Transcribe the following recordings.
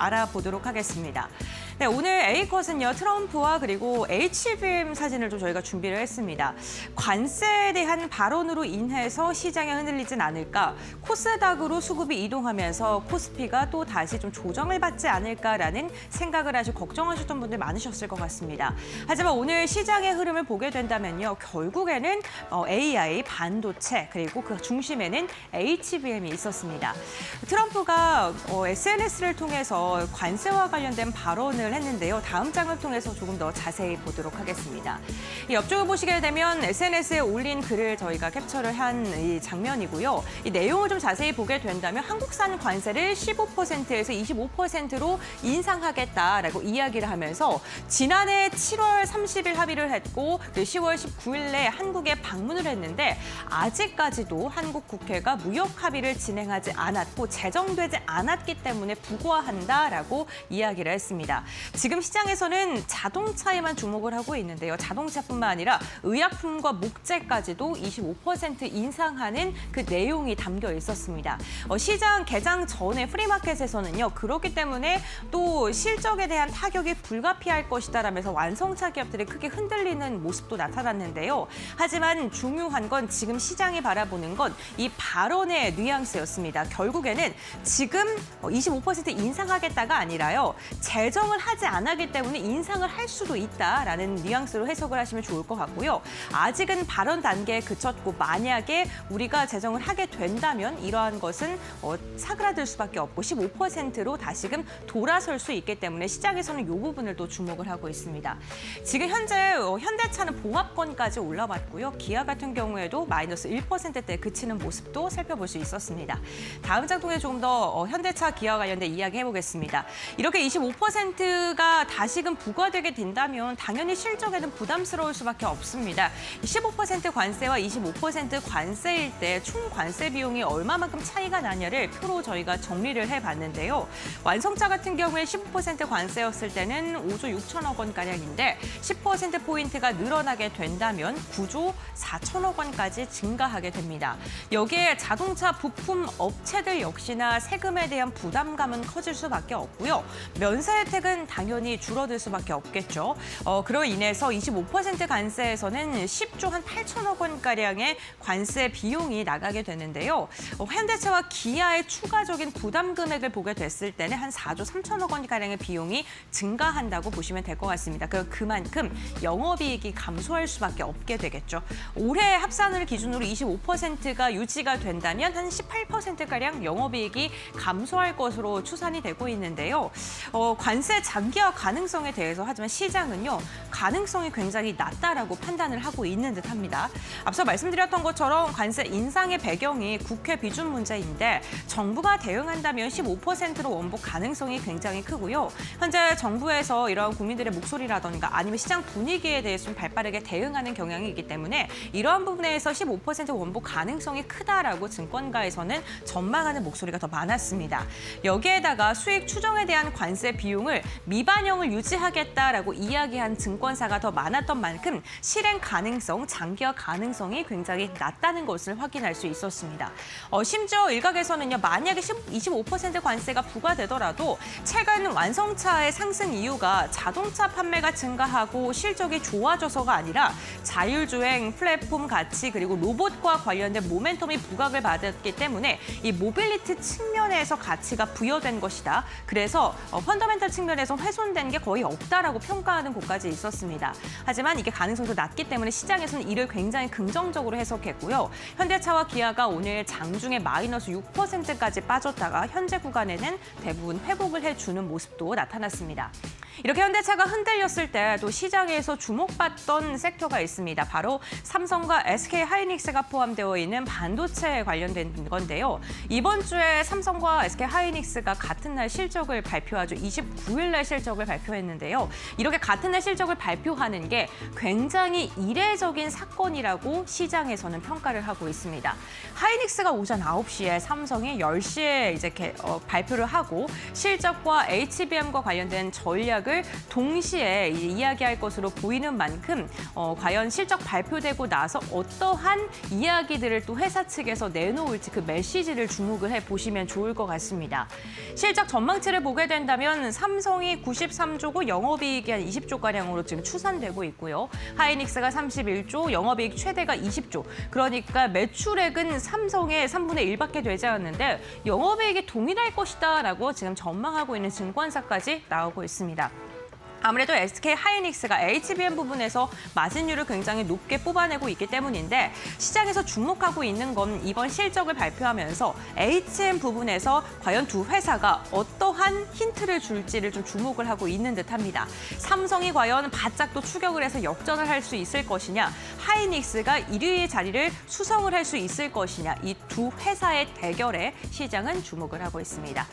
알아보도록 하겠습니다. 네, 오늘 A컷은요, 트럼프와 그리고 HBM 사진을 좀 저희가 준비를 했습니다. 관세에 대한 발언으로 인해서 시장이 흔들리진 않을까, 코스닥으로 수급이 이동하면서 코스피가 또 다시 좀 조정을 받지 않을까라는 생각을 아주 걱정하셨던 분들 많으셨을 것 같습니다. 하지만 오늘 시장의 흐름을 보게 된다면요, 결국에는 AI, 반도체, 그리고 그 중심에는 HBM이 있었습니다. 트럼프가 SNS를 통해서 관세와 관련된 발언을 했는데요. 다음 장을 통해서 조금 더 자세히 보도록 하겠습니다. 이 옆쪽을 보시게 되면 SNS에 올린 글을 저희가 캡처를 한 이 장면이고요. 이 내용을 좀 자세히 보게 된다면 한국산 관세를 15%에서 25%로 인상하겠다라고 이야기를 하면서 지난해 7월 30일 합의를 했고 10월 19일에 한국에 방문을 했는데 아직까지도 한국 국회가 무역 합의를 진행하지 않았고 제정되지 않았기 때문에 부과한다라고 이야기를 했습니다. 지금 시장에서는 자동차에만 주목을 하고 있는데요. 자동차뿐만 아니라 의약품과 목재까지도 25% 인상하는 그 내용이 담겨 있었습니다. 시장 개장 전에 프리마켓에서는요. 그렇기 때문에 또 실적에 대한 타격이 불가피할 것이다라면서 완성차 기업들이 크게 흔들리는 모습도 나타났는데요. 하지만 중요한 건 지금 시장이 바라보는 건 이 발언의 뉘앙스였습니다. 결국에는 지금 25% 인상하겠다가 아니라요. 제정을 하지 않았기 때문에 인상을 할 수도 있다라는 뉘앙스로 해석을 하시면 좋을 것 같고요. 아직은 발언 단계에 그쳤고 만약에 우리가 제정을 하게 된다면 이러한 것은 사그라들 수밖에 없고 15%로 다시금 돌아설 수 있기 때문에 시장에서는 이 부분을 또 주목을 하고 있습니다. 지금 현재 현대차는 봉합권까지 올라왔고요. 기아 같은 경우에도 마이너스 1%대에 그치는 모습도 살펴볼 수 있었습니다. 다음 장 통해 조금 더 현대차, 기아 관련된 이야기 해보겠습니다. 이렇게 25%가 다시금 부과되게 된다면 당연히 실적에는 부담스러울 수밖에 없습니다. 15% 관세와 25% 관세일 때 총 관세 비용이 얼마만큼 차이가 나냐를 표로 저희가 정리를 해봤는데요. 완성차 같은 경우에 15% 관세였을 때는 5조 6천억 원가량인데 10%포인트가 늘어나게 된다면 9조 4천억 원까지 증가하게 됩니다. 여기에 자동차 부품 업체들 역시나 세금에 대한 부담감은 커질 수밖에 없고요. 면세 혜택은 당연히 줄어들 수밖에 없겠죠. 그로 인해서 25% 관세에서는 10조 한 8천억 원가량의 관세 비용이 나가게 되는데요. 현대차와 기아의 추가적인 부담 금액을 보게 됐을 때는 한 4조 3천억 원가량의 비용이 증가한다고 보시면 될 것 같습니다. 그만큼 영업이익이 감소할 수밖에 없게 되겠죠. 올해 합산을 기준으로 25%가 유지가 된다면 한 18%가량 영업이익이 감소할 것으로 추산이 되고 있는데요. 관세 장기화 가능성에 대해서 하지만 시장은요. 가능성이 굉장히 낮다라고 판단을 하고 있는 듯합니다. 앞서 말씀드렸던 것처럼 관세 인상의 배경이 국회 비준 문제인데 정부가 대응한다면 15%로 원복 가능성이 굉장히 크고요. 현재 정부에서 이런 국민들의 목소리라던가 아니면 시장 분위기에 대해서 좀 발빠르게 대응하는 경향이 있기 때문에 이러한 부분에서 15% 원복 가능성이 크다라고 증권가에서는 전망하는 목소리가 더 많았습니다. 여기에다가 수익 추정에 대한 관세 비용을 미반영을 유지하겠다라고 이야기한 증권사가 더 많았던 만큼 실행 가능성, 장기화 가능성이 굉장히 낮다는 것을 확인할 수 있었습니다. 심지어 일각에서는요, 만약에 25% 관세가 부과되더라도 최근 완성차의 상승 이유가 자동차 판매가 증가하고 실적이 좋아져서가 아니라 자율주행, 플랫폼 가치 그리고 로봇과 관련된 모멘텀이 부각을 받았기 때문에 이 모빌리티 측면에서 가치가 부여된 것이다. 그래서 펀더멘털 측면에서 훼손된 게 거의 없다라고 평가하는 곳까지 있었습니다. 하지만 이게 가능성도 낮기 때문에 시장에서는 이를 굉장히 긍정적으로 해석했고요. 현대차와 기아가 오늘 장중에 마이너스 6%까지 빠졌다가 현재 구간에는 대부분 회복을 해주는 모습도 나타났습니다. 이렇게 현대차가 흔들렸을 때 또 시장에서 주목받던 섹터가 있습니다. 바로 삼성과 SK하이닉스가 포함되어 있는 반도체에 관련된 건데요. 이번 주에 삼성과 SK하이닉스가 같은 날 실적을 발표하죠. 29일 날 실적을 발표했는데요. 이렇게 같은 날 실적을 발표하는 게 굉장히 이례적인 사건이라고 시장에서는 평가를 하고 있습니다. 하이닉스가 오전 9시에 삼성이 10시에 이제 발표를 하고 실적과 HBM과 관련된 전략 공약을 동시에 이야기할 것으로 보이는 만큼 과연 실적 발표되고 나서 어떠한 이야기들을 또 회사 측에서 내놓을지 그 메시지를 주목을 해보시면 좋을 것 같습니다. 실적 전망치를 보게 된다면 삼성이 93조고 영업이익이 한 20조가량으로 지금 추산되고 있고요. 하이닉스가 31조, 영업이익 최대가 20조. 그러니까 매출액은 삼성의 3분의 1밖에 되지 않는데 영업이익이 동일할 것이다라고 지금 전망하고 있는 증권사까지 나오고 있습니다. 아무래도 SK 하이닉스가 HBM 부분에서 마진율을 굉장히 높게 뽑아내고 있기 때문인데 시장에서 주목하고 있는 건 이번 실적을 발표하면서 HM 부분에서 과연 두 회사가 어떠한 힌트를 줄지를 좀 주목을 하고 있는 듯합니다. 삼성이 과연 바짝 또 추격을 해서 역전을 할 수 있을 것이냐, 하이닉스가 1위의 자리를 수성을 할 수 있을 것이냐, 이 두 회사의 대결에 시장은 주목을 하고 있습니다.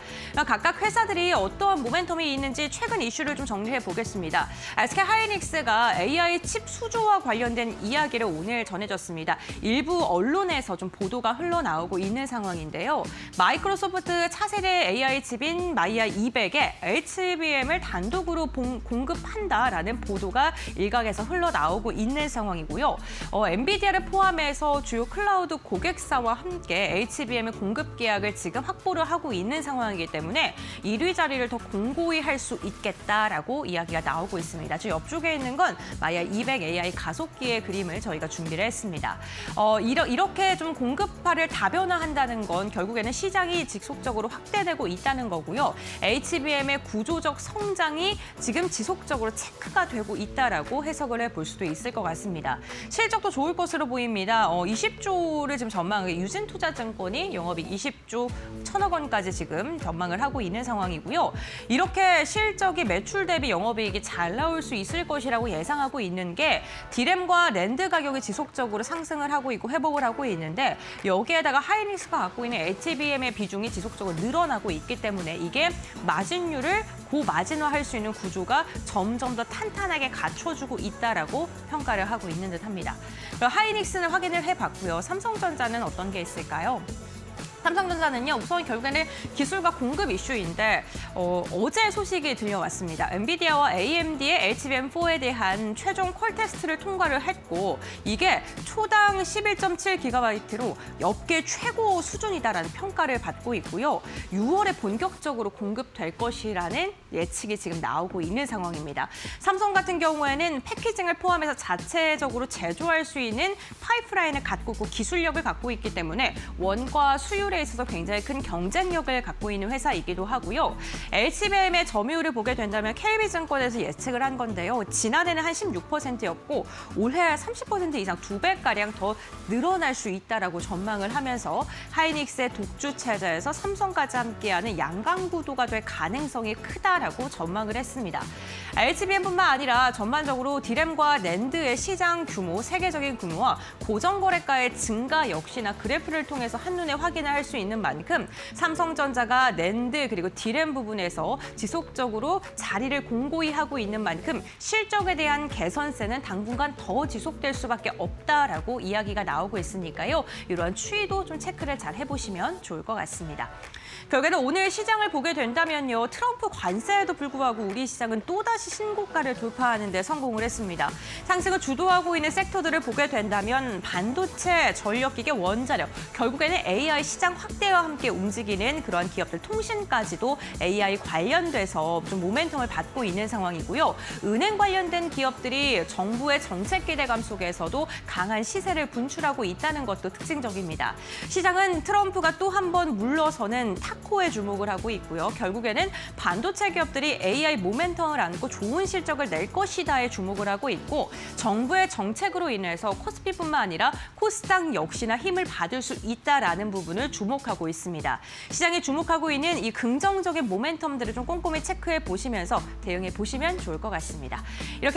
각각 회사들이 어떠한 모멘텀이 있는지 최근 이슈를 좀 정리해 보겠습니다. SK 하이닉스가 AI 칩 수조와 관련된 이야기를 오늘 전해졌습니다. 일부 언론에서 좀 보도가 흘러나오고 있는 상황인데요. 마이크로소프트 차세대 AI 칩인 마이야 200에 HBM을 단독으로 공급한다라는 보도가 일각에서 흘러나오고 있는 상황이고요. 엔비디아를 포함해서 주요 클라우드 고객사와 함께 HBM의 공급 계약을 지금 확보를 하고 있는 상황이기 때문에 1위 자리를 더 공고히 할 수 있겠다라고 이야기가 나오고 있습니다. 저 옆쪽에 있는 건 마이야 200 AI 가속기의 그림을 저희가 준비를 했습니다. 이렇게 좀 공급화를 다변화한다는 건 결국에는 시장이 지속적으로 확대되고 있다는 거고요. HBM의 구조적 성장이 지금 지속적으로 체크가 되고 있다라고 해석을 해볼 수도 있을 것 같습니다. 실적도 좋을 것으로 보입니다. 20조를 지금 유진투자증권이 영업이익 20조 1천억 원까지 지금 전망을 하고 있는 상황이고요. 이렇게 실적이 매출 대비 영업이익이 잘 나올 수 있을 것이라고 예상하고 있는 게 디램과 랜드 가격이 지속적으로 상승을 하고 있고 회복을 하고 있는데 여기에다가 하이닉스가 갖고 있는 HBM의 비중이 지속적으로 늘어나고 있기 때문에 이게 마진율을 고마진화할 수 있는 구조가 점점 더 탄탄하게 갖춰주고 있다라고 평가를 하고 있는 듯합니다. 하이닉스는 확인을 해봤고요. 삼성전자는 어떤 게 있을까요? 삼성전자는요, 우선 결국에는 기술과 공급 이슈인데 어제 소식이 들려왔습니다. 엔비디아와 AMD의 HBM4에 대한 최종 퀄 테스트를 통과를 했고 이게 초당 11.7GB로 업계 최고 수준이다라는 평가를 받고 있고요. 6월에 본격적으로 공급될 것이라는 예측이 지금 나오고 있는 상황입니다. 삼성 같은 경우에는 패키징을 포함해서 자체적으로 제조할 수 있는 파이프라인을 갖고 있고 기술력을 갖고 있기 때문에 원과 수율에 있어서 굉장히 큰 경쟁력을 갖고 있는 회사이기도 하고요. HBM의 점유율을 보게 된다면 KB증권에서 예측을 한 건데요. 지난해는 한 16%였고 올해 30% 이상 2배가량 더 늘어날 수 있다라고 전망을 하면서 하이닉스의 독주 체제에서 삼성까지 함께하는 양강구도가 될 가능성이 크다라고 전망을 했습니다. HBM뿐만 아니라 전반적으로 디램과 랜드의 시장 규모, 세계적인 규모와 고정거래가의 증가 역시나 그래프를 통해서 한눈에 확인할 수 있는 만큼 삼성전자가 랜드 그리고 디램 부분에서 지속적으로 자리를 공고히 하고 있는 만큼 실적에 대한 개선세는 당분간 더 지속될 수밖에 없다라고 이야기가 나오고 있으니까요. 이러한 추이도 좀 체크를 잘 해보시면 좋을 것 같습니다. 결국에는 오늘 시장을 보게 된다면요. 트럼프 관세에도 불구하고 우리 시장은 또다시 신고가를 돌파하는 데 성공을 했습니다. 상승을 주도하고 있는 섹터들을 보게 된다면 반도체, 전력기계, 원자력, 결국에는 AI 시장 확대와 함께 움직이는 그런 기업들, 통신까지도 AI 관련돼서 좀 모멘텀을 받고 있는 상황이고요. 은행 관련된 기업들이 정부의 정책 기대감 속에서도 강한 시세를 분출하고 있다는 것도 특징적입니다. 시장은 트럼프가 또 한 번 물러서는 타코에 주목을 하고 있고요. 결국에는 반도체 기업들이 AI 모멘텀을 안고 좋은 실적을 낼 것이다에 주목을 하고 있고 정부의 정책으로 인해서 코스피뿐만 아니라 코스닥 역시나 힘을 받을 수 있다라는 부분을 주목하고 있습니다. 시장이 주목하고 있는 이 긍정적인 모멘텀들을 좀 꼼꼼히 체크해 보시면서 대응해 보시면 좋을 것 같습니다. 이렇게